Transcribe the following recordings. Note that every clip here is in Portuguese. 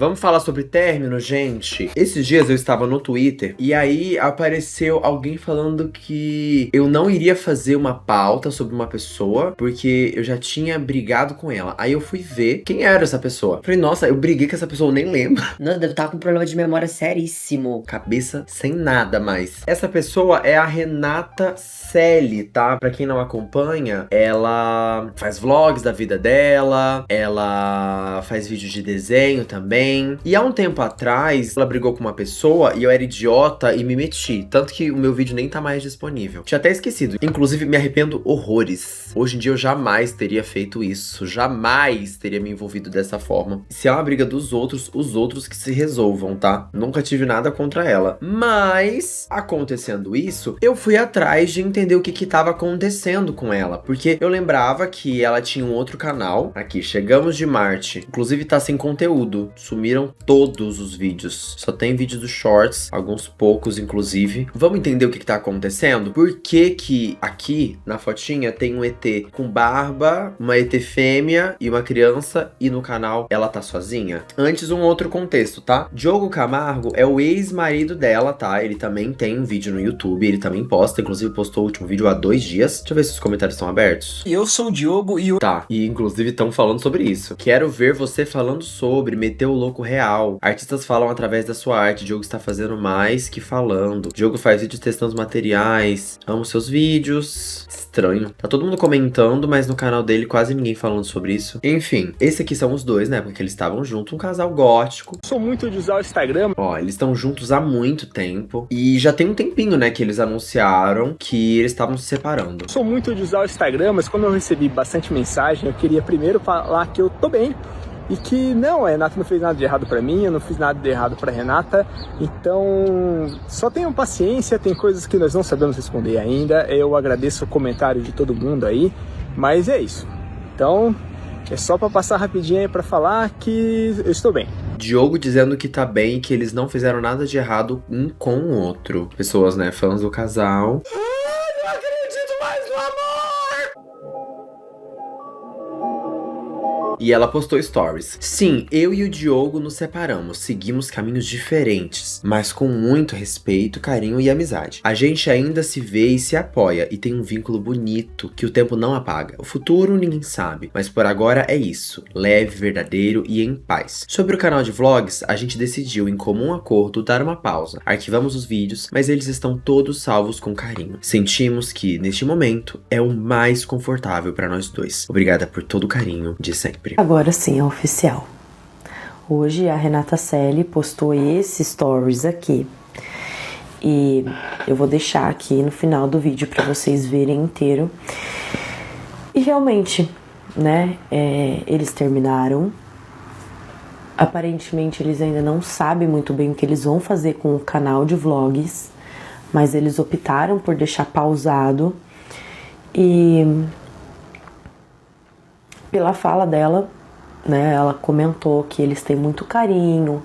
Vamos falar sobre término, gente? Esses dias eu estava no Twitter e aí apareceu alguém falando que eu não iria fazer uma pauta sobre uma pessoa porque eu já tinha brigado com ela. Aí eu fui ver quem era essa pessoa. Falei, nossa, eu briguei com essa pessoa, eu nem lembro. Não, deve estar com um problema de memória seríssimo. Cabeça sem nada mais. Essa pessoa é a Renata Selle, tá? Pra quem não acompanha, ela faz vlogs da vida dela, ela faz vídeos de desenho também. E há um tempo atrás, ela brigou com uma pessoa e eu era idiota e me meti. Tanto que o meu vídeo nem tá mais disponível. Tinha até esquecido. Inclusive, me arrependo horrores. Hoje em dia eu jamais teria feito isso. Jamais teria me envolvido dessa forma. Se é uma briga dos outros, os outros que se resolvam, tá? Nunca tive nada contra ela. Mas, acontecendo isso, eu fui atrás de entender o que tava acontecendo com ela. Porque eu lembrava que ela tinha um outro canal. Aqui, Chegamos de Marte. Inclusive tá sem conteúdo. Sumiram todos os vídeos. Só tem vídeo dos shorts, alguns poucos inclusive. Vamos entender o que tá acontecendo? Por que aqui na fotinha tem um ET com barba, uma ET fêmea e uma criança, e no canal ela tá sozinha? Antes, um outro contexto, tá? Diogo Camargo é o ex-marido dela, tá? Ele também tem um vídeo no YouTube, ele também posta, inclusive postou o último vídeo há 2 dias. Deixa eu ver se os comentários estão abertos. Eu sou o Diogo e Tá, e inclusive estão falando sobre isso. Quero ver você falando sobre, meter o louco real. Artistas falam através da sua arte. Diogo está fazendo mais que falando. Diogo faz vídeos testando os materiais. Amo seus vídeos. Estranho. Tá todo mundo comentando, mas no canal dele quase ninguém falando sobre isso. Enfim, esse aqui são os dois, né? Porque eles estavam juntos, um casal gótico. sou muito de usar o Instagram. Ó, eles estão juntos há muito tempo. E já tem um tempinho, né, que eles anunciaram que eles estavam se separando. Sou muito de usar o Instagram, mas quando eu recebi bastante mensagem, eu queria primeiro falar que eu tô bem. E que não, a Renata não fez nada de errado pra mim, eu não fiz nada de errado pra Renata. Então, só tenham paciência, tem coisas que nós não sabemos responder ainda. Eu agradeço o comentário de todo mundo aí, mas é isso. Então, é só pra passar rapidinho aí pra falar que eu estou bem. Diogo dizendo que tá bem e que eles não fizeram nada de errado um com o outro. Pessoas, né, fãs do casal. Não acredito mais no amor! E ela postou stories. Sim, eu e o Diogo nos separamos, seguimos caminhos diferentes, mas com muito respeito, carinho e amizade. A gente ainda se vê e se apoia, e tem um vínculo bonito que o tempo não apaga. O futuro ninguém sabe, mas por agora é isso, leve, verdadeiro e em paz. Sobre o canal de vlogs, a gente decidiu em comum acordo dar uma pausa. Arquivamos os vídeos, mas eles estão todos salvos com carinho. Sentimos que, neste momento, é o mais confortável para nós dois. Obrigada por todo o carinho de sempre. Agora sim é oficial. Hoje a Renata Selle postou esse stories aqui. E eu vou deixar aqui no final do vídeo para vocês verem inteiro. E realmente, né, eles terminaram. Aparentemente eles ainda não sabem muito bem o que eles vão fazer com o canal de vlogs. Mas eles optaram por deixar pausado. E pela fala dela, né, ela comentou que eles têm muito carinho,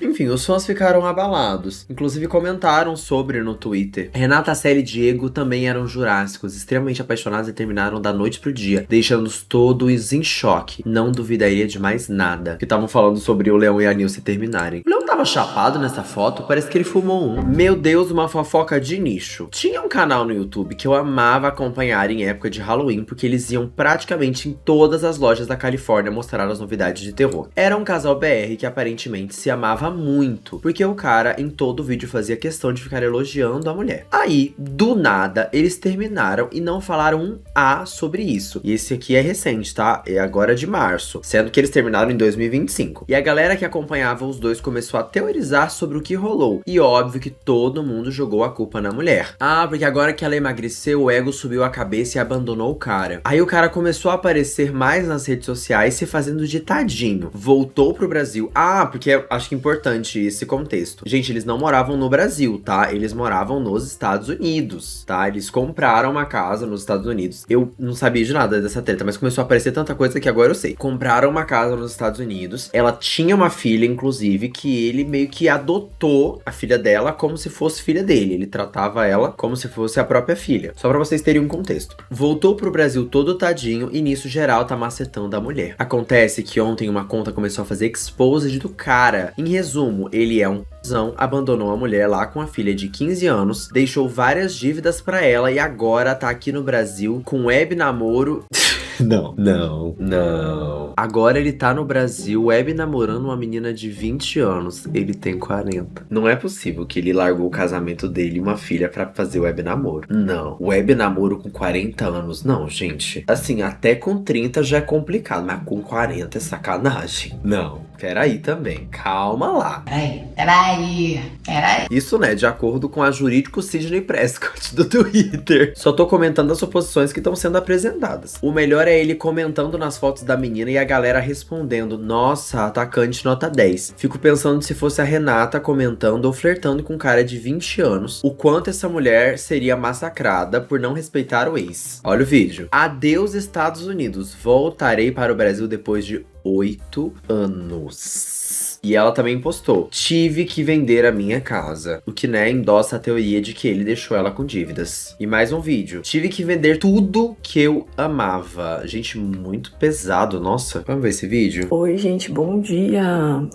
Enfim, os fãs ficaram abalados. Inclusive comentaram sobre no Twitter. Renata Selle e Diego também eram jurássicos, extremamente apaixonados e terminaram da noite pro dia, deixando-os todos em choque. Não duvidaria de mais nada. Que estavam falando sobre o Leão e a Nilce terminarem. O Leão tava chapado nessa foto, parece que ele fumou um. Meu Deus, uma fofoca de nicho. Tinha um canal no YouTube que eu amava acompanhar em época de Halloween, porque eles iam praticamente em todas as lojas da Califórnia mostrar as novidades de terror. Era um casal BR que aparentemente se amava muito, porque o cara em todo o vídeo fazia questão de ficar elogiando a mulher. Aí, do nada, eles terminaram e não falaram um A sobre isso. E esse aqui é recente, tá? É agora de março, sendo que eles terminaram em 2025. E a galera que acompanhava os dois começou a teorizar sobre o que rolou. E óbvio que todo mundo jogou a culpa na mulher. Ah, porque agora que ela emagreceu, o ego subiu a cabeça e abandonou o cara. Aí o cara começou a aparecer mais nas redes sociais, se fazendo de tadinho. Voltou pro Brasil. Ah, porque acho que importante esse contexto. Gente, eles não moravam no Brasil, tá? Eles moravam nos Estados Unidos, tá? Eles compraram uma casa nos Estados Unidos. Eu não sabia de nada dessa treta, mas começou a aparecer tanta coisa que agora eu sei. Compraram uma casa nos Estados Unidos. Ela tinha uma filha, inclusive, que ele meio que adotou a filha dela como se fosse filha dele. Ele tratava ela como se fosse a própria filha. Só pra vocês terem um contexto. Voltou pro Brasil todo tadinho e nisso geral tá macetando a mulher. Acontece que ontem uma conta começou a fazer exposed do cara. Em resumo, ele é um cuzão, abandonou a mulher lá com a filha de 15 anos, deixou várias dívidas pra ela e agora tá aqui no Brasil com web namoro. Não. Agora ele tá no Brasil web namorando uma menina de 20 anos. Ele tem 40. Não é possível que ele largou o casamento dele e uma filha pra fazer web namoro. Não. Web namoro com 40 anos. Não, gente. Assim, até com 30 já é complicado, mas com 40 é sacanagem. Não. Peraí também. Calma lá. Peraí. Isso, né, de acordo com a jurídico Sidney Prescott do Twitter. Só tô comentando as suposições que estão sendo apresentadas. O melhor é ele comentando nas fotos da menina e a galera respondendo: nossa, atacante nota 10. Fico pensando se fosse a Renata comentando ou flertando com um cara de 20 anos, o quanto essa mulher seria massacrada por não respeitar o ex. Olha o vídeo. Adeus Estados Unidos. Voltarei para o Brasil depois de 8 anos. E ela também postou: tive que vender a minha casa. O que, né, endossa a teoria de que ele deixou ela com dívidas. E mais um vídeo: tive que vender tudo que eu amava. Gente, muito pesado, nossa. Vamos ver esse vídeo? Oi, gente, bom dia.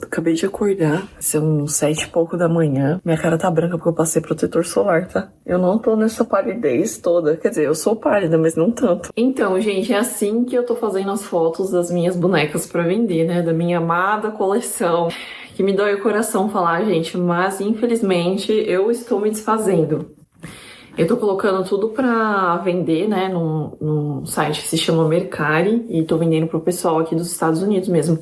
Acabei de acordar. São 7 e pouco da manhã. Minha cara tá branca porque eu passei protetor solar, tá? Eu não tô nessa palidez toda. Quer dizer, eu sou pálida, mas não tanto. Então, gente, é assim que eu tô fazendo as fotos das minhas bonecas pra vender, né? Da minha amada coleção. Que me dói o coração falar, gente, mas infelizmente eu estou me desfazendo. Eu tô colocando tudo pra vender, né, num site que se chama Mercari, e tô vendendo pro pessoal aqui dos Estados Unidos mesmo.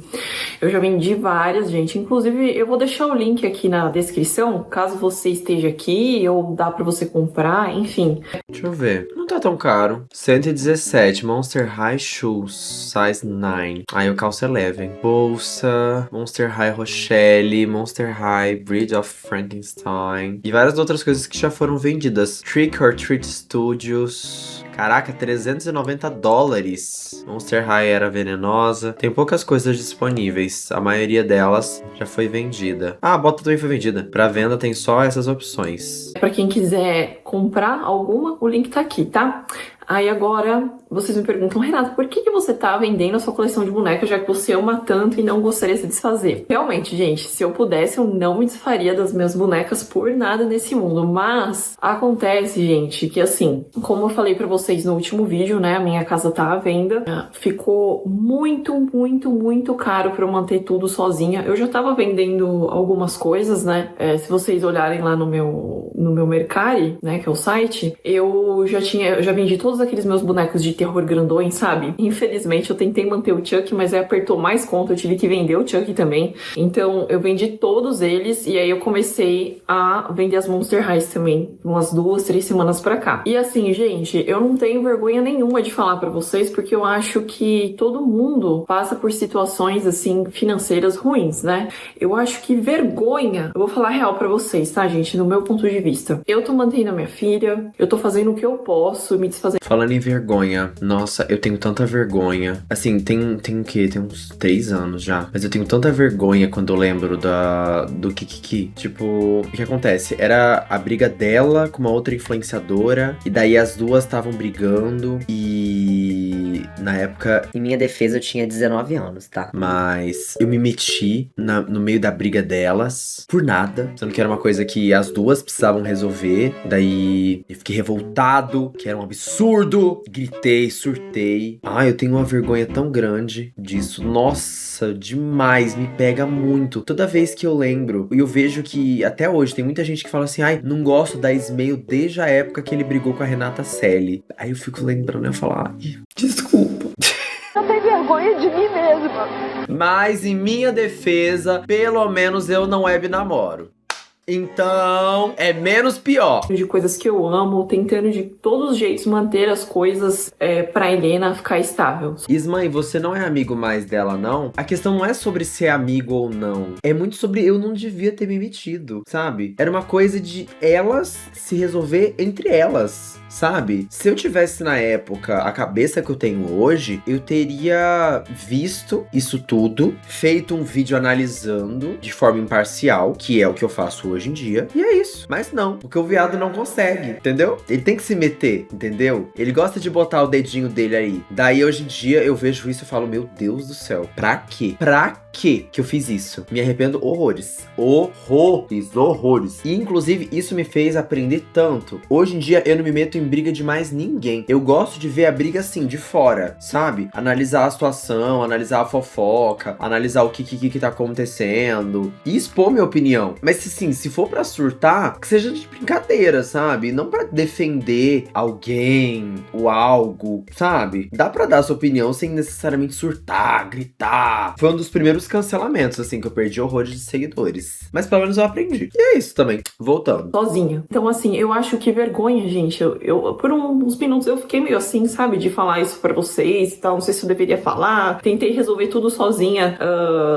Eu já vendi várias, gente, inclusive eu vou deixar o link aqui na descrição, caso você esteja aqui, ou dá pra você comprar, enfim. Deixa eu ver. Não tá tão caro. 117, Monster High Shoes, size 9. Aí o calço é leve. Bolsa, Monster High Rochelle, Monster High Bridge of Frankenstein. E várias outras coisas que já foram vendidas. Trick or Treat Studios. Caraca, $390. Monster High era venenosa. Tem poucas coisas disponíveis. A maioria delas já foi vendida. Ah, a bota também foi vendida. Pra venda tem só essas opções. Pra quem quiser comprar alguma, o link tá aqui, tá? Aí agora, vocês me perguntam: Renata, por que você tá vendendo a sua coleção de bonecas, já que você ama tanto e não gostaria de se desfazer? Realmente, gente, se eu pudesse, eu não me desfaria das minhas bonecas por nada nesse mundo. Mas acontece, gente, que assim, como eu falei pra vocês no último vídeo, né, a minha casa tá à venda. Ficou muito caro pra eu manter tudo sozinha. Eu já tava vendendo algumas coisas, né? Se vocês olharem lá no meu Mercari, né, que é o site, eu já vendi todos aqueles meus bonecos de terror grandões, sabe? Infelizmente eu tentei manter o Chuck, mas aí apertou mais conta, eu tive que vender o Chuck também. Então eu vendi todos eles e aí eu comecei a vender as Monster Highs também, umas 2, 3 semanas pra cá. E assim, gente, eu não tenho vergonha nenhuma de falar pra vocês, porque eu acho que todo mundo passa por situações, assim, financeiras ruins, né? Eu acho que vergonha, eu vou falar real pra vocês, tá, gente? No meu ponto de vista. Eu tô mantendo a minha filha, eu tô fazendo o que eu posso, me desfazendo. Falando em vergonha, nossa, eu tenho tanta vergonha. Assim, tem o quê? Tem uns 3 anos já. Mas eu tenho tanta vergonha quando eu lembro do Kikiki. Tipo, o que acontece? Era a briga dela com uma outra influenciadora. E daí as duas estavam brigando. E na época... Em minha defesa, eu tinha 19 anos, tá? Mas eu me meti no meio da briga delas. Por nada. Sendo que era uma coisa que as duas precisavam resolver. Daí eu fiquei revoltado. Que era um absurdo. Gritei, surtei. Ai, eu tenho uma vergonha tão grande disso. Nossa, demais. Me pega muito. Toda vez que eu lembro, e eu vejo que até hoje tem muita gente que fala assim: ai, não gosto da Ismael desde a época que ele brigou com a Renata Selly. Aí eu fico lembrando e eu falo: ai, desculpa. Eu tenho vergonha de mim mesma. Mas em minha defesa, pelo menos eu não web namoro. Então, é menos pior. De coisas que eu amo, tentando de todos os jeitos manter as coisas pra Helena ficar estável. Isma, e você não é amigo mais dela, não? A questão não é sobre ser amigo ou não. É muito sobre eu não devia ter me metido, sabe? Era uma coisa de elas se resolver entre elas, sabe? Se eu tivesse na época a cabeça que eu tenho hoje, eu teria visto isso tudo, feito um vídeo analisando de forma imparcial, que é o que eu faço hoje em dia, e é isso. Mas não, porque o viado não consegue, entendeu? Ele tem que se meter, entendeu? Ele gosta de botar o dedinho dele aí. Daí hoje em dia eu vejo isso e falo, meu Deus do céu, pra quê? Pra quê que eu fiz isso? Me arrependo horrores. Horrores. E inclusive isso me fez aprender tanto. Hoje em dia eu não me meto em briga de mais ninguém. Eu gosto de ver a briga assim, de fora, sabe? Analisar a situação, analisar a fofoca, analisar o que tá acontecendo e expor minha opinião. Mas assim, se for pra surtar, que seja de brincadeira, sabe? Não pra defender alguém ou algo, sabe? Dá pra dar sua opinião sem necessariamente surtar, gritar. Foi um dos primeiros cancelamentos, assim, que eu perdi horrores de seguidores. Mas pelo menos eu aprendi. E é isso também. Voltando. Sozinha. Então, assim, eu acho que vergonha, gente. Eu por uns minutos eu fiquei meio assim, sabe? De falar isso pra vocês e tal. Não sei se eu deveria falar. Tentei resolver tudo sozinha,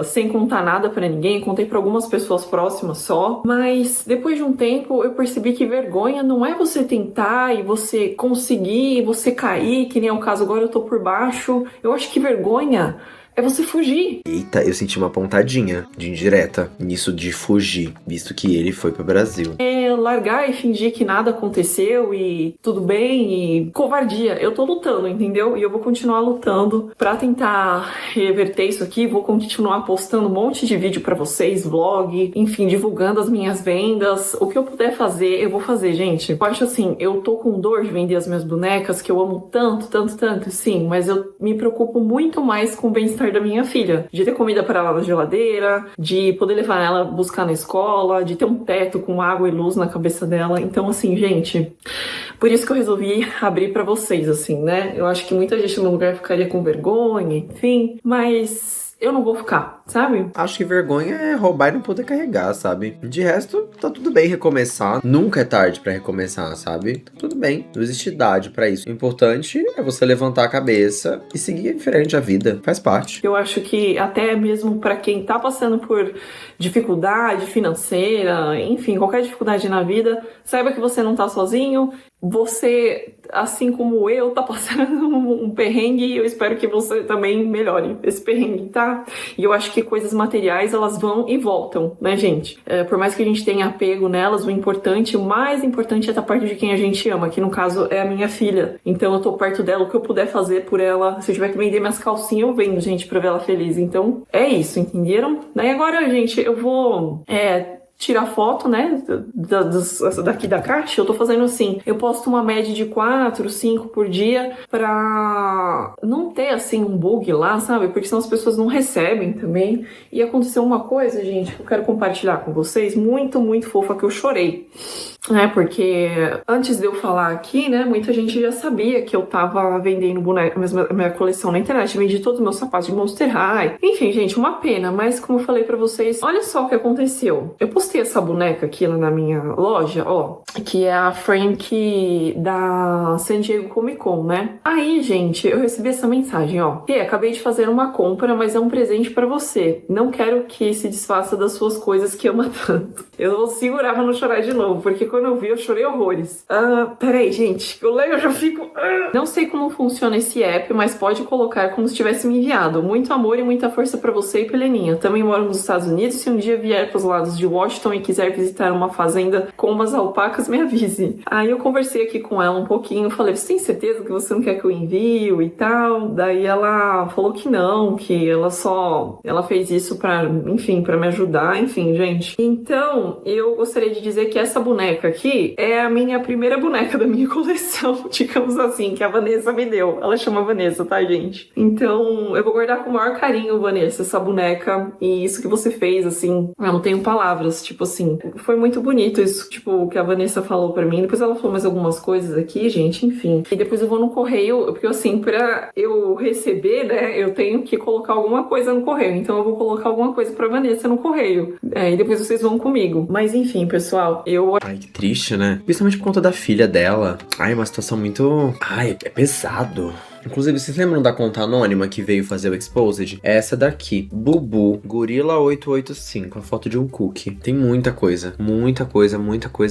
sem contar nada pra ninguém. Contei pra algumas pessoas próximas só. Mas depois de um tempo, eu percebi que vergonha não é você tentar e você conseguir, e você cair, que nem é o caso agora, eu tô por baixo. Eu acho que vergonha é você fugir. Eita, eu senti uma pontadinha de indireta nisso de fugir, visto que ele foi pro Brasil. É largar e fingir que nada aconteceu e tudo bem e covardia. Eu tô lutando, entendeu? E eu vou continuar lutando pra tentar reverter isso aqui. Vou continuar postando um monte de vídeo pra vocês, vlog, enfim, divulgando as minhas vendas. O que eu puder fazer, eu vou fazer, gente. Eu acho assim, eu tô com dor de vender as minhas bonecas, que eu amo tanto, sim, mas eu me preocupo muito mais com o bem-estar da minha filha, de ter comida para ela na geladeira, de poder levar ela buscar na escola, de ter um teto com água e luz na cabeça dela. Então, assim, gente, por isso que eu resolvi abrir para vocês, assim, né? Eu acho que muita gente no lugar ficaria com vergonha, enfim, mas eu não vou ficar, sabe? Acho que vergonha é roubar e não poder carregar, sabe? De resto, tá tudo bem recomeçar. Nunca é tarde pra recomeçar, sabe? Tá tudo bem. Não existe idade pra isso. O importante é você levantar a cabeça e seguir em frente a vida. Faz parte. Eu acho que até mesmo pra quem tá passando por dificuldade financeira, enfim, qualquer dificuldade na vida, saiba que você não tá sozinho. Você, assim como eu, tá passando um perrengue e eu espero que você também melhore esse perrengue, tá? E eu acho que coisas materiais, elas vão e voltam, né, gente? Por mais que a gente tenha apego nelas, o mais importante é estar perto de quem a gente ama, que no caso é a minha filha. Então eu tô perto dela, o que eu puder fazer por ela, se eu tiver que vender minhas calcinhas, eu vendo, gente, pra ver ela feliz. Então é isso, entenderam? Daí agora, gente, eu vou tirar foto, né, daqui da caixa. Eu tô fazendo assim, eu posto uma média de 4, 5 por dia pra não ter, assim, um bug lá, sabe? Porque senão as pessoas não recebem também. E aconteceu uma coisa, gente, que eu quero compartilhar com vocês, muito, muito fofa, que eu chorei. Porque antes de eu falar aqui, né, muita gente já sabia que eu tava vendendo minha coleção na internet. Vendi todos os meus sapatos de Monster High. Enfim, gente, uma pena, mas como eu falei pra vocês, olha só o que aconteceu. Eu postei essa boneca aqui lá na minha loja, ó, que é a Frank da San Diego Comic Con, né? Aí, gente, eu recebi essa mensagem, ó. Acabei de fazer uma compra, mas é um presente pra você. Não quero que se desfaça das suas coisas que ama tanto. Eu vou segurar pra não chorar de novo, porque quando eu vi, eu chorei horrores. Peraí, gente. Eu leio, eu já fico... Não sei como funciona esse app, mas pode colocar como se tivesse me enviado. Muito amor e muita força pra você e pra Heleninha. Também moro nos Estados Unidos. Se um dia vier pros lados de Washington e quiser visitar uma fazenda com umas alpacas, me avise. Aí eu conversei aqui com ela um pouquinho. Falei, você tem certeza que você não quer que eu envio e tal? Daí ela falou que não, que ela fez isso pra, enfim, pra me ajudar. Enfim, gente. Então, eu gostaria de dizer que essa boneca boneca aqui é a minha primeira boneca da minha coleção, digamos assim, que a Vanessa me deu. Ela chama Vanessa, tá, gente? Então, eu vou guardar com o maior carinho, Vanessa, essa boneca. E isso que você fez, assim, eu não tenho palavras, tipo assim, foi muito bonito isso, tipo, que a Vanessa falou pra mim. Depois ela falou mais algumas coisas aqui, gente, enfim. E depois eu vou no correio, porque assim, pra eu receber, né, eu tenho que colocar alguma coisa no correio. Então eu vou colocar alguma coisa pra Vanessa no correio. E depois vocês vão comigo. Mas enfim, pessoal, eu... Ai, que triste, né? Principalmente por conta da filha dela. Ai, uma situação muito... Ai, é pesado. Inclusive, vocês lembram da conta anônima que veio fazer o Exposed? É essa daqui, Bubu, Gorila 885, a foto de um cookie. Tem muita coisa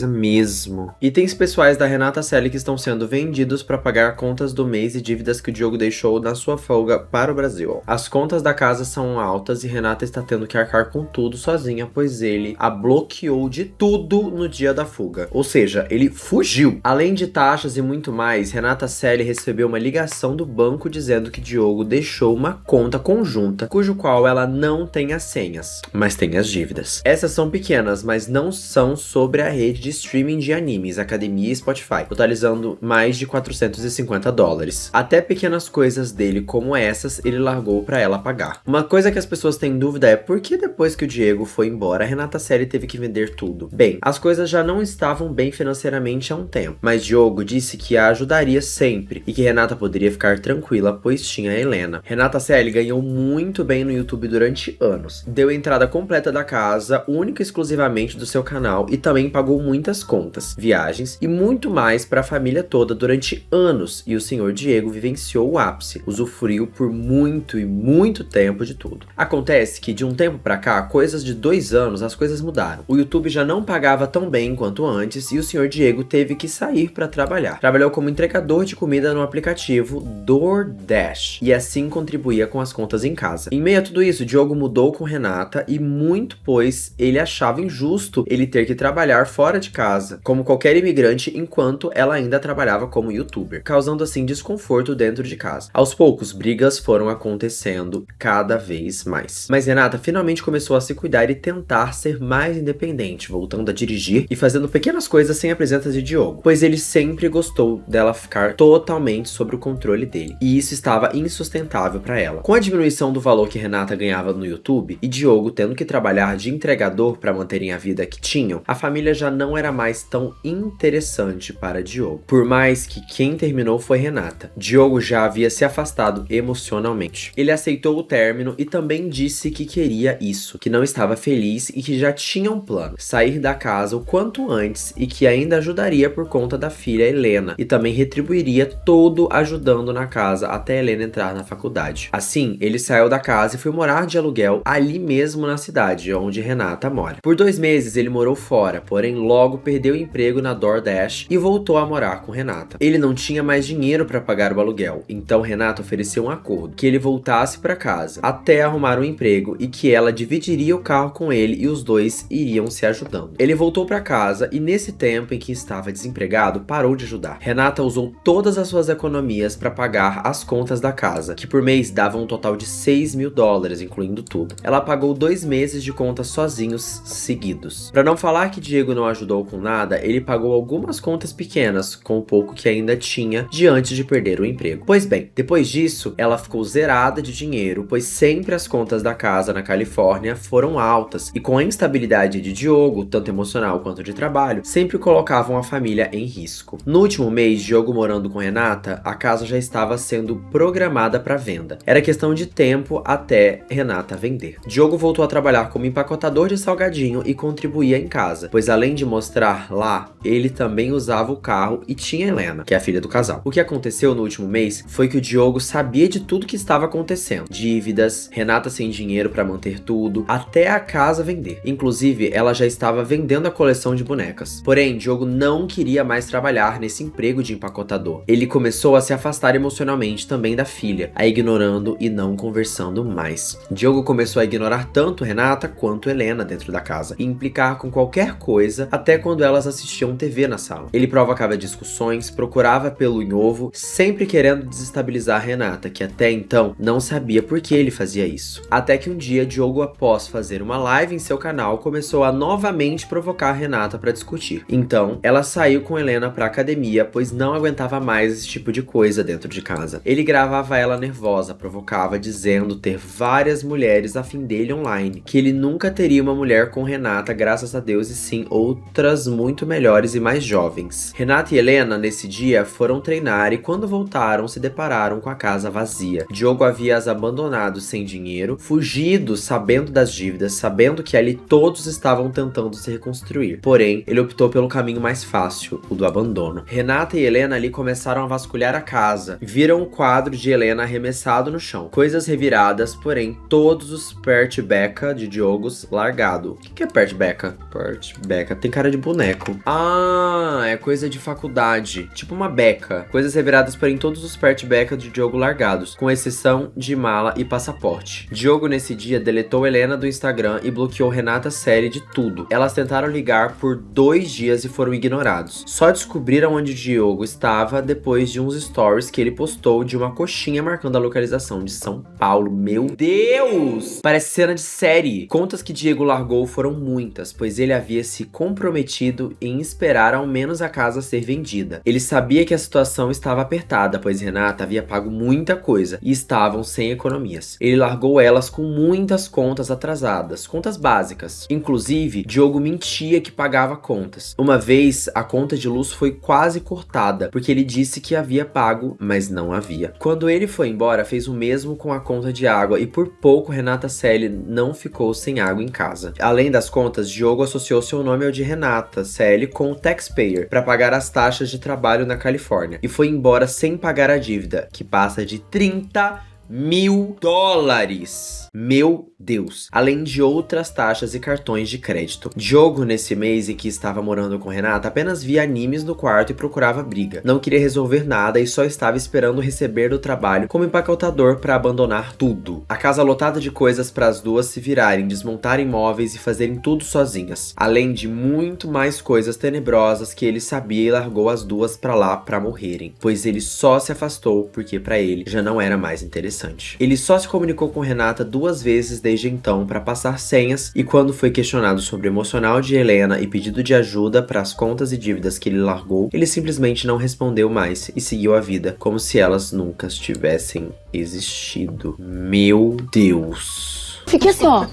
mesmo. Itens pessoais da Renata Selle que estão sendo vendidos para pagar contas do mês e dívidas que o Diogo deixou na sua folga para o Brasil. As contas da casa são altas e Renata está tendo que arcar com tudo sozinha, pois ele a bloqueou de tudo no dia da fuga. Ou seja, ele fugiu. Além de taxas e muito mais, Renata Selle recebeu uma ligação do banco dizendo que Diogo deixou uma conta conjunta, cujo qual ela não tem as senhas, mas tem as dívidas. Essas são pequenas, mas não são sobre a rede de streaming de animes, Academia e Spotify, totalizando mais de $450. Até pequenas coisas dele como essas, ele largou pra ela pagar. Uma coisa que as pessoas têm dúvida é por que depois que o Diego foi embora, a Renata Selle teve que vender tudo? Bem, as coisas já não estavam bem financeiramente há um tempo, mas Diogo disse que a ajudaria sempre e que Renata poderia ficar tranquila, pois tinha a Helena. Renata Selle ganhou muito bem no YouTube durante anos. Deu entrada completa da casa, única e exclusivamente do seu canal, e também pagou muitas contas, viagens e muito mais para a família toda durante anos, e o senhor Diego vivenciou o ápice, usufruiu por muito e muito tempo de tudo. Acontece que de um tempo pra cá, coisas de 2 anos, as coisas mudaram. O YouTube já não pagava tão bem quanto antes e o senhor Diego teve que sair para trabalhar. Trabalhou como entregador de comida no aplicativo DoorDash e assim contribuía com as contas em casa. Em meio a tudo isso, Diogo mudou com Renata e muito pois ele achava injusto ele ter que trabalhar fora de casa, como qualquer imigrante, enquanto ela ainda trabalhava como youtuber, causando assim desconforto dentro de casa. Aos poucos, brigas foram acontecendo cada vez mais. Mas Renata finalmente começou a se cuidar e tentar ser mais independente, voltando a dirigir e fazendo pequenas coisas sem a presença de Diogo, pois ele sempre gostou dela ficar totalmente sob o controle dele, e isso estava insustentável para ela. Com a diminuição do valor que Renata ganhava no YouTube e Diogo tendo que trabalhar de entregador para manterem a vida que tinham, a família já não era mais tão interessante para Diogo. Por mais que quem terminou foi Renata, Diogo já havia se afastado emocionalmente. Ele aceitou o término e também disse que queria isso, que não estava feliz e que já tinha um plano, sair da casa o quanto antes e que ainda ajudaria por conta da filha Helena e também retribuiria todo ajudando na casa até Helena entrar na faculdade. Assim, ele saiu da casa e foi morar de aluguel ali mesmo na cidade, onde Renata mora. Por 2 meses ele morou fora, porém logo perdeu o emprego na DoorDash e voltou a morar com Renata. Ele não tinha mais dinheiro para pagar o aluguel, então Renata ofereceu um acordo, que ele voltasse para casa até arrumar um emprego e que ela dividiria o carro com ele e os dois iriam se ajudando. Ele voltou para casa e nesse tempo em que estava desempregado, parou de ajudar. Renata usou todas as suas economias para pagar as contas da casa, que por mês davam um total de $6.000, incluindo tudo. Ela pagou 2 meses de contas sozinhos seguidos. Para não falar que Diego não ajudou com nada, ele pagou algumas contas pequenas, com o pouco que ainda tinha, de antes de perder o emprego. Pois bem, depois disso, ela ficou zerada de dinheiro, pois sempre as contas da casa na Califórnia foram altas, e com a instabilidade de Diogo, tanto emocional quanto de trabalho, sempre colocavam a família em risco. No último mês, Diogo morando com Renata, a casa já estava sendo programada para venda. Era questão de tempo até Renata vender. Diogo voltou a trabalhar como empacotador de salgadinho e contribuía em casa, pois além de mostrar lá, ele também usava o carro e tinha Helena, que é a filha do casal. O que aconteceu no último mês foi que o Diogo sabia de tudo que estava acontecendo. Dívidas, Renata sem dinheiro para manter tudo, até a casa vender. Inclusive, ela já estava vendendo a coleção de bonecas. Porém, Diogo não queria mais trabalhar nesse emprego de empacotador. Ele começou a se afastar emocionalmente também da filha, a ignorando e não conversando mais. Diogo começou a ignorar tanto Renata quanto Helena dentro da casa, e implicar com qualquer coisa, até quando elas assistiam TV na sala. Ele provocava discussões, procurava pelo em ovo, sempre querendo desestabilizar Renata, que até então não sabia por que ele fazia isso. Até que um dia, Diogo, após fazer uma live em seu canal, começou a novamente provocar Renata para discutir. Então, ela saiu com Helena pra academia, pois não aguentava mais esse tipo de coisa dentro de casa. Ele gravava ela nervosa, provocava, dizendo ter várias mulheres a fim dele online, que ele nunca teria uma mulher com Renata, graças a Deus, e sim outras muito melhores e mais jovens. Renata e Helena, nesse dia, foram treinar e quando voltaram, se depararam com a casa vazia. Diogo havia as abandonado sem dinheiro, fugido sabendo das dívidas, sabendo que ali todos estavam tentando se reconstruir. Porém, ele optou pelo caminho mais fácil, o do abandono. Renata e Helena ali começaram a vasculhar a casa. Viram o quadro de Helena arremessado no chão. Coisas reviradas, porém, todos os Pertbeca de Diogos largado. O que é Pertbeca? Pertbeca. Tem cara de boneco. Ah, é coisa de faculdade. Tipo uma beca. Coisas reviradas, porém, todos os Pertbeca de Diogo largados, com exceção de mala e passaporte. Diogo, nesse dia, deletou Helena do Instagram e bloqueou Renata Série de tudo. Elas tentaram ligar por 2 dias e foram ignorados. Só descobriram onde Diogo estava depois de uns stories que ele postou de uma coxinha marcando a localização de São Paulo. Meu Deus! Parece cena de série. Contas que Diego largou foram muitas, pois ele havia se comprometido em esperar ao menos a casa ser vendida. Ele sabia que a situação estava apertada, pois Renata havia pago muita coisa e estavam sem economias. Ele largou elas com muitas contas atrasadas, contas básicas. Inclusive, Diogo mentia que pagava contas. Uma vez, a conta de luz foi quase cortada, porque ele disse que havia pago, mas não havia. Quando ele foi embora, fez o mesmo com a conta de água e por pouco Renata Selle não ficou sem água em casa. Além das contas, Diogo associou seu nome ao de Renata Selle com o taxpayer para pagar as taxas de trabalho na Califórnia e foi embora sem pagar a dívida, que passa de $30.000. Meu Deus! Além de outras taxas e cartões de crédito. Diogo, nesse mês em que estava morando com Renata, apenas via animes no quarto e procurava briga. Não queria resolver nada e só estava esperando receber do trabalho como empacotador para abandonar tudo. A casa lotada de coisas para as duas se virarem, desmontarem móveis e fazerem tudo sozinhas. Além de muito mais coisas tenebrosas que ele sabia e largou as duas para lá para morrerem. Pois ele só se afastou porque para ele já não era mais interessante. Ele só se comunicou com Renata 2 vezes desde então para passar senhas e quando foi questionado sobre o emocional de Helena e pedido de ajuda para as contas e dívidas que ele largou, ele simplesmente não respondeu mais e seguiu a vida como se elas nunca tivessem existido. Meu Deus. Fiquei assim, ó.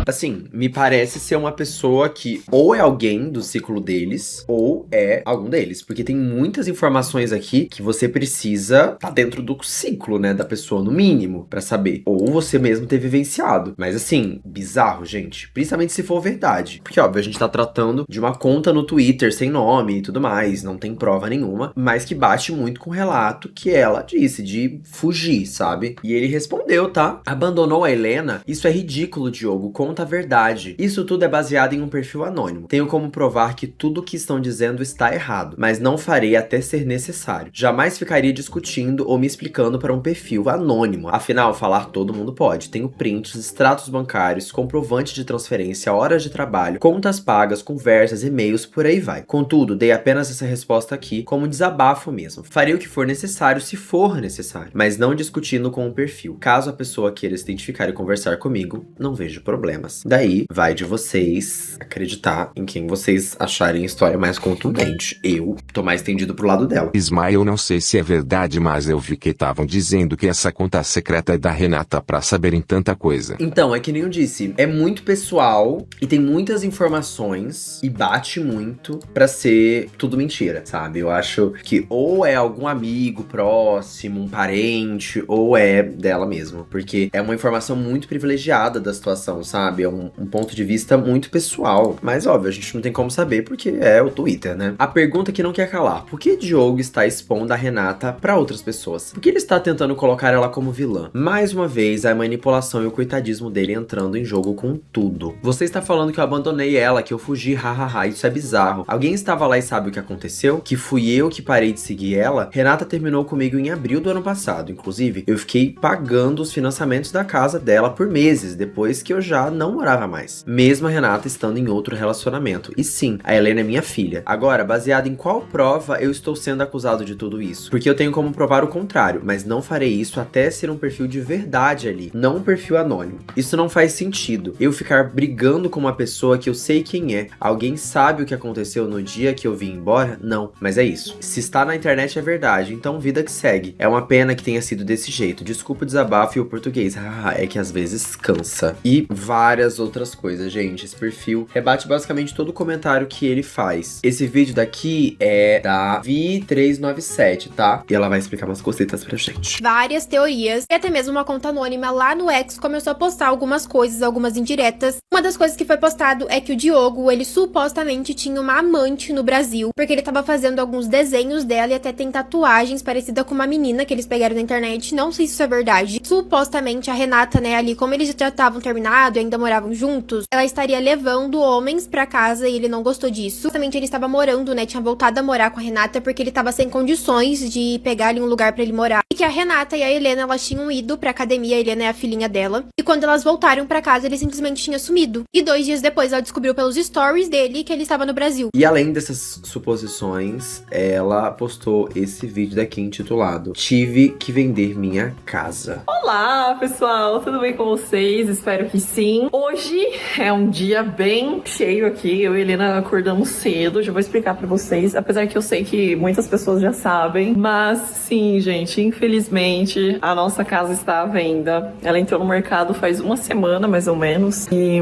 Assim, me parece ser uma pessoa que ou é alguém do ciclo deles, ou é algum deles. Porque tem muitas informações aqui que você precisa tá dentro do ciclo, né, da pessoa, no mínimo, pra saber. Ou você mesmo ter vivenciado. Mas assim, bizarro, gente. Principalmente se for verdade. Porque, óbvio, a gente tá tratando de uma conta no Twitter sem nome e tudo mais, não tem prova nenhuma, mas que bate muito com o relato que ela disse, de fugir, sabe? E ele respondeu, tá? Abandonou a Helena? Isso é ridículo, Diogo. Conta a verdade. Isso tudo é baseado em um perfil anônimo. Tenho como provar que tudo o que estão dizendo está errado, mas não farei até ser necessário. Jamais ficaria discutindo ou me explicando para um perfil anônimo. Afinal, falar todo mundo pode. Tenho prints, extratos bancários, comprovante de transferência, horas de trabalho, contas pagas, conversas, e-mails, por aí vai. Contudo, dei apenas essa resposta aqui como desabafo mesmo. Farei o que for necessário se for necessário, mas não discutindo com o perfil. Caso a pessoa queira se identificar e conversar comigo, não vejo problemas. Daí, vai de vocês acreditar em quem vocês acharem a história mais contundente. Eu tô mais tendido pro lado dela. Ismael, eu não sei se é verdade, mas eu vi que estavam dizendo que essa conta secreta é da Renata pra saberem tanta coisa. Então, é que nem eu disse, é muito pessoal e tem muitas informações e bate muito pra ser tudo mentira, sabe? Eu acho que ou é algum amigo próximo, um parente, ou é dela mesmo. Porque é uma informação muito privilegiada da situação, sabe? É um ponto de vista muito pessoal. Mas, óbvio, a gente não tem como saber porque é o Twitter, né? A pergunta que não quer quer calar. Por que Diogo está expondo a Renata pra outras pessoas? Por que ele está tentando colocar ela como vilã? Mais uma vez, a manipulação e o coitadismo dele entrando em jogo com tudo. Você está falando que eu abandonei ela, que eu fugi, hahaha, isso é bizarro. Alguém estava lá e sabe o que aconteceu? Que fui eu que parei de seguir ela? Renata terminou comigo em abril do ano passado. Inclusive, eu fiquei pagando os financiamentos da casa dela por meses, depois que eu já não morava mais. Mesmo a Renata estando em outro relacionamento. E sim, a Helena é minha filha. Agora, baseado em qual prova eu estou sendo acusado de tudo isso? Porque eu tenho como provar o contrário, mas não farei isso até ser um perfil de verdade ali, não um perfil anônimo. Isso não faz sentido. Eu ficar brigando com uma pessoa que eu sei quem é. Alguém sabe o que aconteceu no dia que eu vim embora? Não, mas é isso. Se está na internet é verdade, então vida que segue. É uma pena que tenha sido desse jeito. Desculpa o desabafo e o português. É que às vezes cansa. E várias outras coisas, gente. Esse perfil rebate basicamente todo o comentário que ele faz. Esse vídeo daqui é da Vi397, tá? E ela vai explicar umas cositas pra gente. Várias teorias e até mesmo uma conta anônima lá no X começou a postar algumas coisas, algumas indiretas. Uma das coisas que foi postado é que o Diogo, ele supostamente tinha uma amante no Brasil, porque ele tava fazendo alguns desenhos dela e até tem tatuagens parecida com uma menina que eles pegaram na internet. Não sei se isso é verdade. Supostamente a Renata, né, ali, como eles já estavam terminados e ainda moravam juntos, ela estaria levando homens pra casa e ele não gostou disso. Justamente ele estava morando, né, tinha voltado a morar com a Renata porque ele tava sem condições de pegar ali um lugar pra ele morar. E que a Renata e a Helena, elas tinham ido pra academia, a Helena é a filhinha dela. E quando elas voltaram pra casa, ele simplesmente tinha sumido. E 2 dias depois, ela descobriu pelos stories dele que ele estava no Brasil. E além dessas suposições, ela postou esse vídeo daqui intitulado Tive que vender minha casa. Olá, pessoal, tudo bem com vocês? Espero que sim. Hoje é um dia bem cheio aqui. Eu e a Helena acordamos cedo, já vou explicar pra vocês. Apesar que eu sei que muitas pessoas já sabem. Mas sim, gente, infelizmente a nossa casa está à venda. Ela entrou no mercado faz uma semana, mais ou menos. E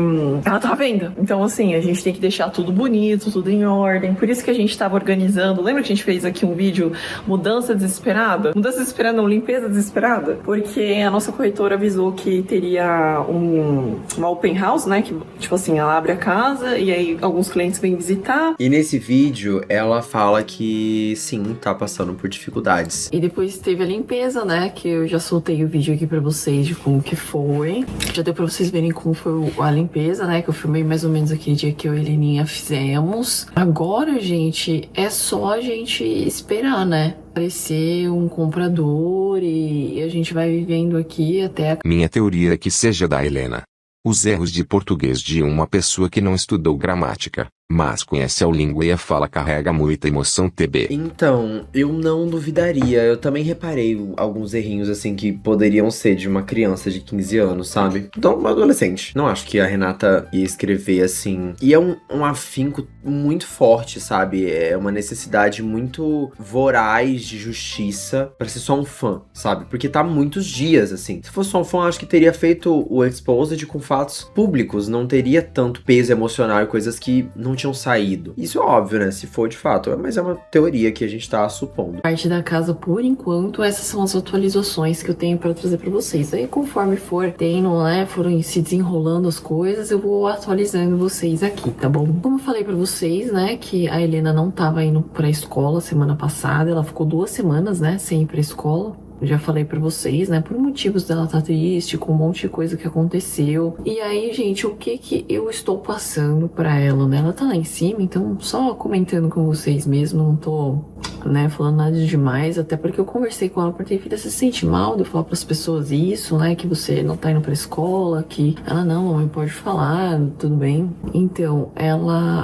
ela tá à venda. Então, assim, a gente tem que deixar tudo bonito, tudo em ordem. Por isso que a gente tava organizando. Lembra que a gente fez aqui um vídeo Mudança Desesperada? Mudança Desesperada não, Limpeza Desesperada? Porque a nossa corretora avisou que teria uma open house, né? Que, tipo assim, ela abre a casa e aí alguns clientes vêm visitar. E nesse vídeo, ela fala que sim, tá passando por dificuldades. E depois teve a limpeza, né? Que eu já soltei o vídeo aqui pra vocês de como que foi. Já deu pra vocês verem como foi a limpeza, né? Que eu filmei mais ou menos aquele dia que eu e a Heleninha fizemos. Agora, gente, é só a gente esperar, né? Aparecer um comprador e a gente vai vivendo aqui até... Minha teoria é que seja da Helena. Os erros de português de uma pessoa que não estudou gramática, mas conhece a língua e a fala carrega muita emoção TB. Então, eu não duvidaria. Eu também reparei alguns errinhos, assim, que poderiam ser de uma criança de 15 anos, sabe? Então, uma adolescente. Não acho que a Renata ia escrever assim. E é um afinco muito forte, sabe? É uma necessidade muito voraz de justiça pra ser só um fã, sabe? Porque tá muitos dias, assim. Se fosse só um fã, acho que teria feito o Exposed com fatos públicos. Não teria tanto peso emocional e coisas que não tinham saído. Isso é óbvio, né? Se for de fato. Mas é uma teoria que a gente tá supondo. Parte da casa, por enquanto, essas são as atualizações que eu tenho pra trazer pra vocês. Aí, conforme for tendo, né, foram se desenrolando as coisas, eu vou atualizando vocês aqui, tá bom? Como eu falei pra vocês, né, que a Helena não tava indo pra escola semana passada, ela ficou 2 semanas, né, sem ir pra escola. Eu já falei pra vocês, né, por motivos dela tá triste, com um monte de coisa que aconteceu. E aí, gente, o que eu estou passando pra ela, né? Ela tá lá em cima, então só comentando com vocês mesmo, não tô, né, falando nada de demais, até porque eu conversei com ela, porque filha, você se sente mal de eu falar pras pessoas isso, né, que você não tá indo pra escola, que ela não, mamãe pode falar, tudo bem. Então,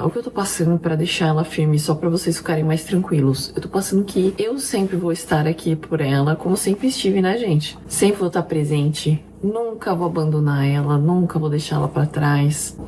o que eu tô passando pra deixar ela firme, só pra vocês ficarem mais tranquilos, eu tô passando que eu sempre vou estar aqui por ela, como sempre estive, né, gente? Sempre vou estar presente. Nunca vou abandonar ela, nunca vou deixar ela pra trás.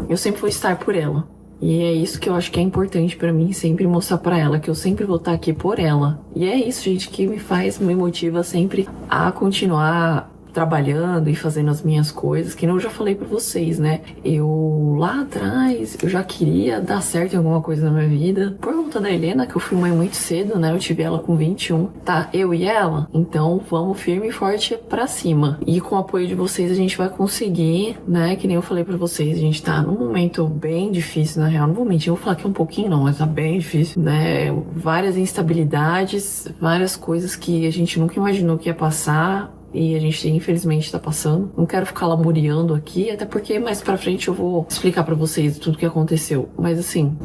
Eu sempre vou estar por ela. E é isso que eu acho que é importante pra mim, sempre mostrar pra ela, que eu sempre vou estar aqui por ela. E é isso, gente, que me motiva sempre a continuar trabalhando e fazendo as minhas coisas, que nem eu já falei pra vocês, né? Eu lá atrás, eu já queria dar certo em alguma coisa na minha vida. Por conta da Helena, que eu fui mãe muito cedo, né? Eu tive ela com 21, tá? Eu e ela. Então, vamos firme e forte pra cima. E com o apoio de vocês, a gente vai conseguir, né? Que nem eu falei pra vocês, a gente tá num momento bem difícil, na real. Não vou mentir, eu vou falar aqui um pouquinho não, mas tá bem difícil, né? Várias instabilidades, várias coisas que a gente nunca imaginou que ia passar. E a gente, infelizmente, tá passando. Não quero ficar lamuriando aqui, até porque mais pra frente eu vou explicar pra vocês tudo que aconteceu. Mas, assim,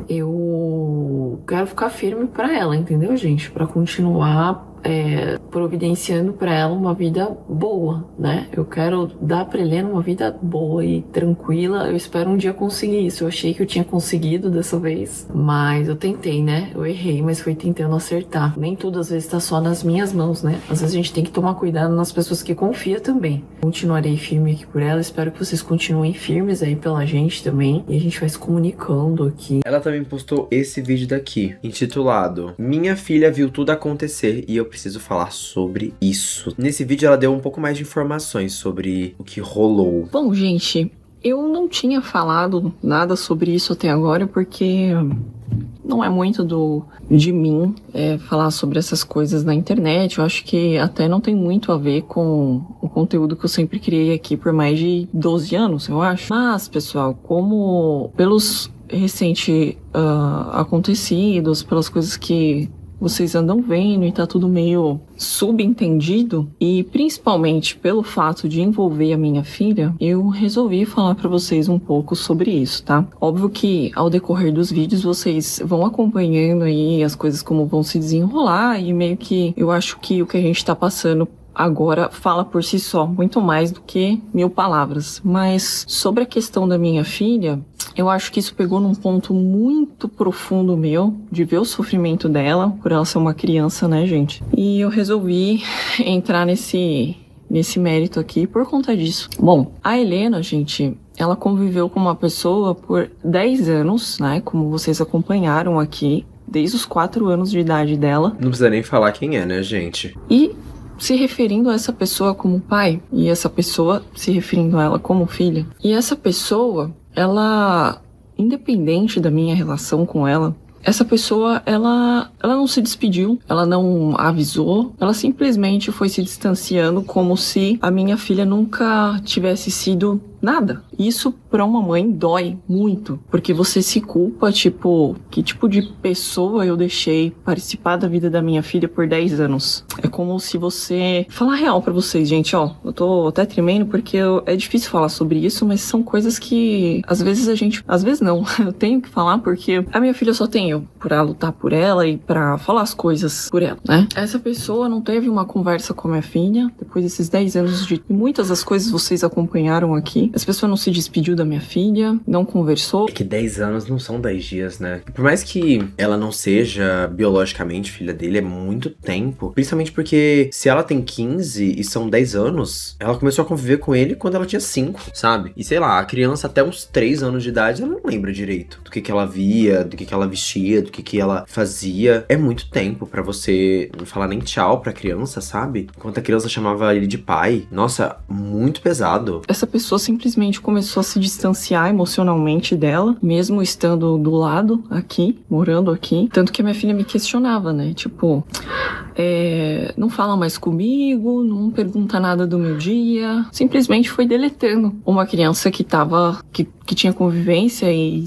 eu quero ficar firme pra ela, entendeu, gente? Pra continuar providenciando pra ela uma vida boa, né? Eu quero dar pra Helena uma vida boa e tranquila. Eu espero um dia conseguir isso. Eu achei que eu tinha conseguido dessa vez, mas eu tentei, né? Eu errei, mas foi tentando acertar. Nem tudo às vezes tá só nas minhas mãos, né? Às vezes a gente tem que tomar cuidado nas pessoas que confia também. Continuarei firme aqui por ela. Espero que vocês continuem firmes aí pela gente também. E a gente vai se comunicando aqui. Ela também postou esse vídeo daqui, intitulado Minha filha viu tudo acontecer e eu preciso falar sobre isso. Nesse vídeo ela deu um pouco mais de informações sobre o que rolou. Bom, gente, eu não tinha falado nada sobre isso até agora porque não é muito de mim falar sobre essas coisas na internet. Eu acho que até não tem muito a ver com o conteúdo que eu sempre criei aqui por mais de 12 anos, eu acho. Mas, pessoal, como pelos recentes acontecidos, pelas coisas que vocês andam vendo e tá tudo meio subentendido, e principalmente pelo fato de envolver a minha filha, eu resolvi falar pra vocês um pouco sobre isso, tá? Óbvio que ao decorrer dos vídeos vocês vão acompanhando aí as coisas como vão se desenrolar, e meio que eu acho que o que a gente tá passando agora fala por si só, muito mais do que 1000 palavras. Mas sobre a questão da minha filha, eu acho que isso pegou num ponto muito profundo meu, de ver o sofrimento dela, por ela ser uma criança, né, gente? E eu resolvi entrar nesse mérito aqui por conta disso. Bom, a Helena, gente, ela conviveu com uma pessoa por 10 anos, né, como vocês acompanharam aqui, desde os 4 anos de idade dela. Não precisa nem falar quem é, né, gente? E se referindo a essa pessoa como pai, e essa pessoa se referindo a ela como filha. E essa pessoa, ela, independente da minha relação com ela, essa pessoa, ela não se despediu, ela não avisou, ela simplesmente foi se distanciando como se a minha filha nunca tivesse sido nada. Isso pra uma mãe dói muito, porque você se culpa, tipo, que tipo de pessoa eu deixei participar da vida da minha filha por 10 anos. É como se você... Falar real pra vocês, gente, ó, eu tô até tremendo porque é difícil falar sobre isso, mas são coisas que às vezes a gente... Às vezes não, eu tenho que falar porque a minha filha só tem eu pra lutar por ela e pra falar as coisas por ela, né? Essa pessoa não teve uma conversa com a minha filha depois desses 10 anos de... Muitas das coisas vocês acompanharam aqui. Essa pessoa não se despediu da minha filha, não conversou. É que 10 anos não são 10 dias, né? Por mais que ela não seja biologicamente filha dele, é muito tempo. Principalmente porque se ela tem 15 e são 10 anos, ela começou a conviver com ele quando ela tinha 5, sabe? E sei lá, a criança até uns 3 anos de idade, ela não lembra direito do que ela via, do que ela vestia, do que ela fazia. É muito tempo pra você não falar nem tchau pra criança, sabe? Enquanto a criança chamava ele de pai. Nossa, muito pesado. Essa pessoa simplesmente começou a se distanciar emocionalmente dela, mesmo estando do lado aqui, morando aqui. Tanto que a minha filha me questionava, né? Tipo, não fala mais comigo, não pergunta nada do meu dia. Simplesmente foi deletando uma criança que tinha convivência e...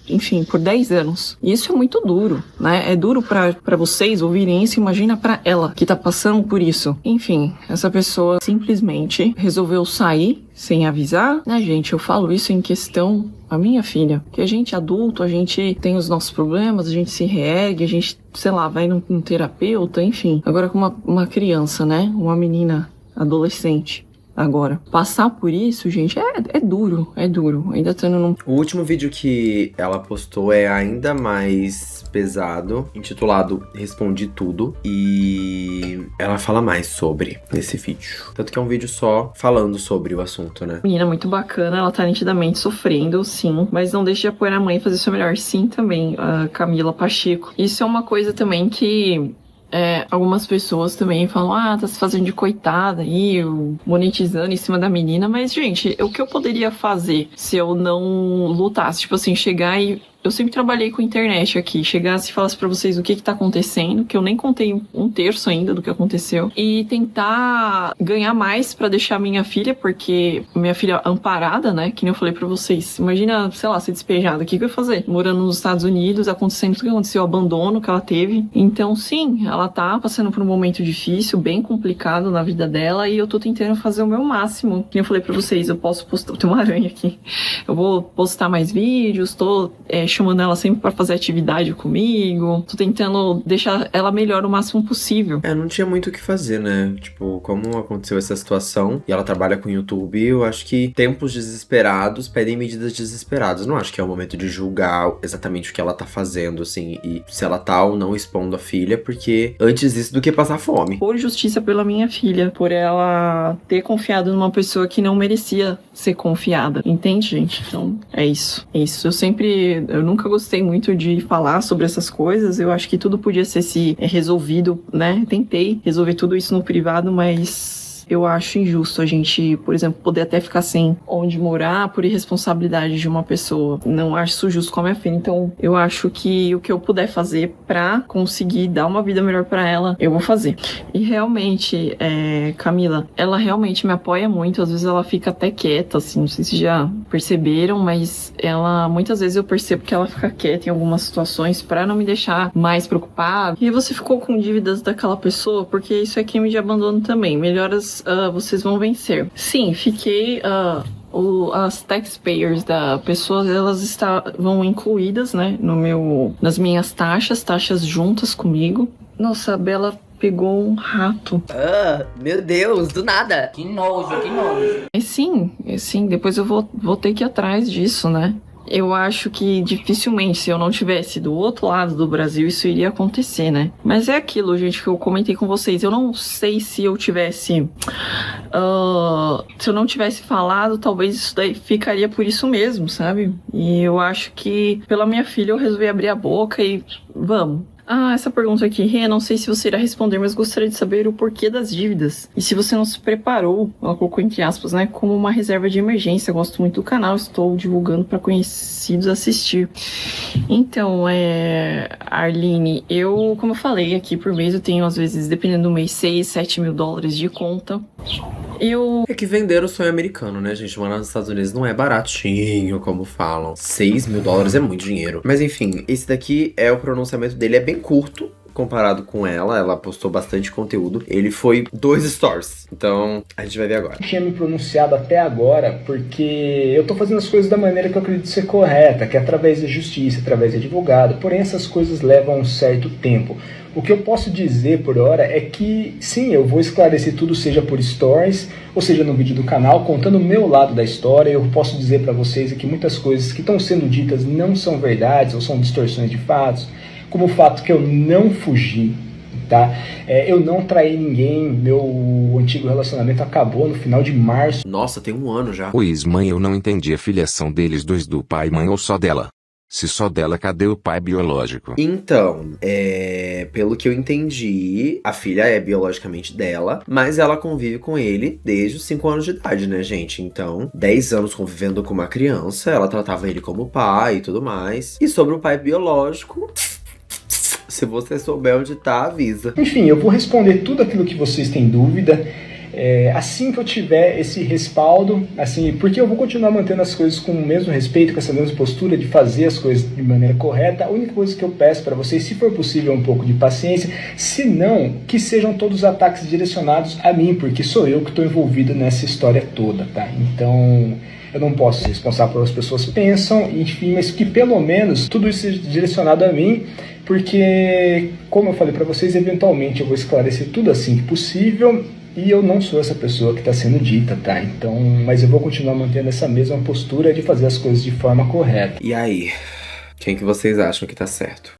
Enfim, por 10 anos. E isso é muito duro, né? É duro pra vocês ouvirem isso, imagina pra ela que tá passando por isso. Enfim, essa pessoa simplesmente resolveu sair sem avisar, né, gente? Eu falo isso em questão a minha filha. Que a gente adulto, a gente tem os nossos problemas, a gente se reergue, a gente, sei lá, vai num terapeuta, enfim. Agora com uma criança, né? Uma menina adolescente. Agora, passar por isso, gente, é duro, ainda estando num... O último vídeo que ela postou é ainda mais pesado, intitulado Respondi Tudo, e ela fala mais sobre esse vídeo. Tanto que é um vídeo só falando sobre o assunto, né? Menina muito bacana, ela tá nitidamente sofrendo, sim, mas não deixe de apoiar a mãe e fazer o seu melhor, sim, também, a Camila Pacheco. Isso é uma coisa também que algumas pessoas também falam, tá se fazendo de coitada aí, monetizando em cima da menina, mas, gente, o que eu poderia fazer se eu não lutasse? Tipo assim, chegar e... Eu sempre trabalhei com internet aqui, chegasse e falasse pra vocês o que tá acontecendo, que eu nem contei um terço ainda do que aconteceu, e tentar ganhar mais pra deixar minha filha, porque minha filha amparada, né, que nem eu falei pra vocês, imagina, sei lá, ser despejada, o que eu ia fazer? Morando nos Estados Unidos, acontecendo tudo que aconteceu, o abandono que ela teve, então sim, ela tá passando por um momento difícil, bem complicado na vida dela, e eu tô tentando fazer o meu máximo, que nem eu falei pra vocês, eu posso postar, tem uma aranha aqui, eu vou postar mais vídeos, tô chamando ela sempre pra fazer atividade comigo. Tô tentando deixar ela melhor o máximo possível. Não tinha muito o que fazer, né? Tipo, como aconteceu essa situação e ela trabalha com YouTube, eu acho que tempos desesperados pedem medidas desesperadas. Não acho que é o momento de julgar exatamente o que ela tá fazendo, assim, e se ela tá ou não expondo a filha, porque antes disso do que passar fome. Por justiça pela minha filha, por ela ter confiado numa pessoa que não merecia ser confiada. Entende, gente? Então, é isso. É isso. Eu nunca gostei muito de falar sobre essas coisas. Eu acho que tudo podia ser resolvido, né? Tentei resolver tudo isso no privado, mas eu acho injusto a gente, por exemplo, poder até ficar sem onde morar por irresponsabilidade de uma pessoa. Não acho isso justo com a minha filha. Então, eu acho que o que eu puder fazer pra conseguir dar uma vida melhor pra ela, eu vou fazer. E realmente, Camila, ela realmente me apoia muito. Às vezes ela fica até quieta, assim. Não sei se já perceberam, mas muitas vezes eu percebo que ela fica quieta em algumas situações pra não me deixar mais preocupada. E você ficou com dívidas daquela pessoa, porque isso é crime de abandono também. Melhoras vocês vão vencer. Sim, fiquei... as taxpayers da pessoa, elas estavam incluídas, né, nas minhas taxas juntas comigo. Nossa, a Bela pegou um rato. Meu Deus, do nada. Que nojo, que nojo. E sim, depois eu vou ter que ir atrás disso, né? Eu acho que dificilmente, se eu não tivesse do outro lado do Brasil, isso iria acontecer, né? Mas é aquilo, gente, que eu comentei com vocês. Eu não sei se eu tivesse... se eu não tivesse falado, talvez isso daí ficaria por isso mesmo, sabe? E eu acho que, pela minha filha, eu resolvi abrir a boca e vamos. Essa pergunta aqui, Rê, não sei se você irá responder, mas gostaria de saber o porquê das dívidas. E se você não se preparou, ela colocou entre aspas, né, como uma reserva de emergência. Eu gosto muito do canal, estou divulgando para conhecidos assistir. Então, Arline, como eu falei aqui por mês, eu tenho às vezes, dependendo do mês, 6, 7 mil dólares de conta. É que vender o sonho americano, né, gente? Morar nos Estados Unidos não é baratinho, como falam. 6 mil dólares é muito dinheiro. Mas enfim, esse daqui o pronunciamento dele é bem curto comparado com ela postou bastante conteúdo. Ele foi 2 stories. Então, a gente vai ver agora. Eu tinha me pronunciado até agora porque eu tô fazendo as coisas da maneira que eu acredito ser correta, que é através da justiça, através de advogado. Porém, essas coisas levam um certo tempo. O que eu posso dizer por hora é que, sim, eu vou esclarecer tudo, seja por stories, ou seja no vídeo do canal, contando o meu lado da história. Eu posso dizer para vocês que muitas coisas que estão sendo ditas não são verdades, ou são distorções de fatos, como o fato que eu não fugi, tá? Eu não traí ninguém, meu antigo relacionamento acabou no final de março. Nossa, tem 1 ano já. Luiz, mãe, eu não entendi a filiação deles dois, do pai e mãe, ou só dela? Se só dela, cadê o pai biológico? Então, pelo que eu entendi, a filha é biologicamente dela, mas ela convive com ele desde os 5 anos de idade, né, gente? Então, 10 anos convivendo com uma criança, ela tratava ele como pai e tudo mais. E sobre o pai biológico... Se você souber onde tá, avisa. Enfim, eu vou responder tudo aquilo que vocês têm dúvida. Assim que eu tiver esse respaldo, assim, porque eu vou continuar mantendo as coisas com o mesmo respeito, com essa mesma postura de fazer as coisas de maneira correta. A única coisa que eu peço para vocês, se for possível, é um pouco de paciência. Se não, que sejam todos os ataques direcionados a mim, porque sou eu que estou envolvido nessa história toda, tá? Então... eu não posso ser responsável por as pessoas pensam, enfim, mas que pelo menos tudo isso seja direcionado a mim, porque, como eu falei para vocês, eventualmente eu vou esclarecer tudo assim que possível, e eu não sou essa pessoa que está sendo dita, tá? Então, mas eu vou continuar mantendo essa mesma postura de fazer as coisas de forma correta. E aí, quem que vocês acham que tá certo?